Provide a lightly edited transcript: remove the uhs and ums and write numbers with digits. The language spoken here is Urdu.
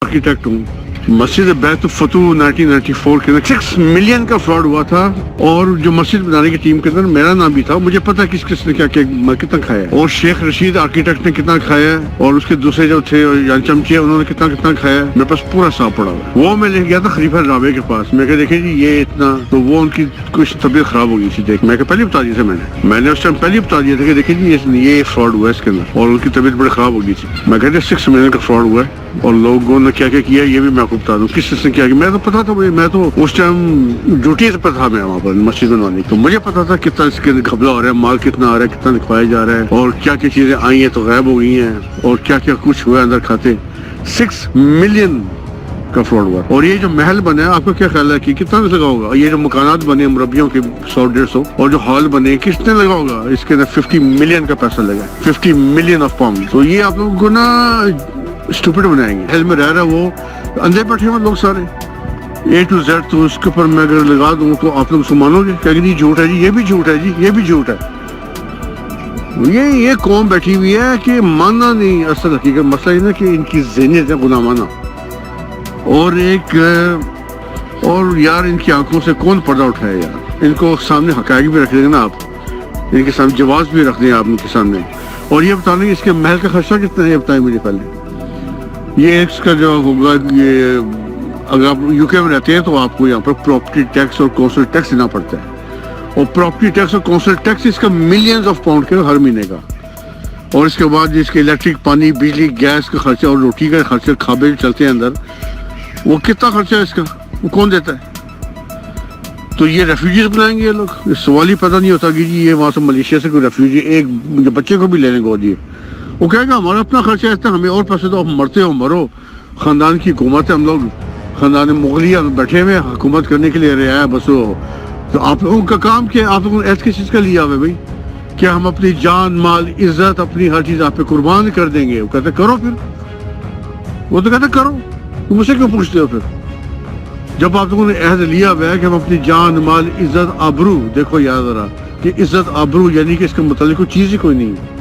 آرکیٹیکٹ ہوں. مسجد بیت الفتوح 1994 کے اندر 6 ملین کا فراڈ ہوا تھا, اور جو مسجد بنانے کی ٹیم کے اندر میرا نام بھی تھا. مجھے پتا کس کس نے کیا کتنا کھایا ہے, اور شیخ رشید آرکیٹیکٹ نے کتنا کھایا ہے, اور اس کے دوسرے جو تھے چمچے انہوں نے کتنا کھایا ہے. میرے پاس پورا حساب پڑا ہوا. وہ میں لے گیا تھا خلیفہ رابعہ کے پاس. میں کہ دیکھیں جی یہ اتنا, تو وہ ان کی کچھ طبیعت خراب ہو گئی تھی. دیکھ میں کہ پہلے بتا دیا تھا, میں نے اس ٹائم پہلے بتا دیا تھا کہ دیکھیں جی یہ فراڈ ہوا ہے اس کے اندر, اور ان کی طبیعت بڑی خراب ہو گئی تھی. میں کہتے 6 ملین کا فراڈ ہوا ہے, اور لوگوں نے کیا کیا یہ بھی میں آپ کو بتا دوں کس نے کیا. میں تو پتا تھا, میں تو اس ٹائم ڈیوٹی پر تھا, میں وہاں پر مسجد بنوانے, تو مجھے پتا تھا کتنا اس کے گھبلا ہو رہا ہے, مال کتنا آ رہا ہے, کتنا لکھوایا جا رہا ہے, اور کیا کیا چیزیں آئی ہیں تو غائب ہو گئی ہیں, اور کیا کیا کچھ ہوا اندر کھاتے. 6 ملین کا فراڈ ہوا. اور یہ جو محل بنا ہے آپ کو کیا خیال ہے کہ کتنا لگا ہوگا؟ یہ جو مکانات بنے مربیوں کے 100-150, اور جو ہال بنے کتنے لگا ہوگا؟ اس کے اندر 50 ملین کا پیسہ لگا, 50 ملین آف پاؤنڈ. تو یہ آپ لوگوں کو نا اسٹوپڈ بنائیں گے. محل میں رہ رہا وہ اندھے بیٹھے ہوئے لوگ سارے A to Z, تو اس کے اوپر میں اگر لگا دوں تو آپ لوگ مانو گے کہ جی جھوٹ ہے جی, یہ بھی جھوٹ ہے جی, یہ بھی جھوٹ ہے. یہ قوم بیٹھی ہوئی ہے کہ ماننا نہیں. اصل حقیقت مسئلہ یہ نا کہ ان کی ذہنیت ہے غلامانہ, اور یار ان کی آنکھوں سے کون پردہ اٹھائے یار. ان کو سامنے حقائق بھی رکھ دیں گے نا آپ, ان کے سامنے جواز بھی رکھ دیں آپ ان کے سامنے, اور یہ بتا دیں اس کے محل کا خرچہ کتنا ہے, یہ بتائیں مجھے پہلے. یہ اس کا جو ہوگا, یہ اگر آپ UK میں رہتے ہیں تو آپ کو یہاں پر پراپرٹی ٹیکس اور کونسل ٹیکس دینا پڑتا ہے, اور پراپرٹی ٹیکس اور کونسل ٹیکس اس کا ملینز آف پاؤنڈ کے ہر مہینے کا, اور اس کے بعد اس کے الیکٹرک, پانی, بجلی, گیس کا خرچہ, اور روٹی کا خرچہ, کھابے چلتے ہیں اندر, وہ کتنا خرچہ ہے اس کا, وہ کون دیتا ہے؟ تو یہ ریفیوجیز بنائیں گے یہ لوگ. سوال ہی پتہ نہیں ہوتا کہ جی یہ وہاں سے ملیشیا سے کوئی ریفیوجی ایک بچے کو بھی لے لیں گے, جی وہ کہے گا ہمارا اپنا خرچہ ہے, ہمیں اور پیسے دو, مرتے ہو مرو, خاندان کی حکومت ہے, ہم لوگ خاندان مغلیہ بیٹھے ہوئے حکومت کرنے کے لیے رہے ہیں بس. وہ تو آپ لوگوں کا کام کیا, آپ لوگوں نے ایس کس چیز کا لیا ہے بھائی, کیا ہم اپنی جان, مال, عزت, اپنی ہر چیز آپ پہ قربان کر دیں گے؟ وہ کہتے کرو, پھر وہ تو کہتے کرو, تم مجھ سے کیوں پوچھتے ہو؟ پھر جب آپ لوگوں نے عہد لیا ہوا ہے کہ ہم اپنی جان, مال, عزت, آبرو, دیکھو یاد ذرا کہ عزت, آبرو یعنی کہ اس کے متعلق کوئی چیز ہی کوئی نہیں ہے.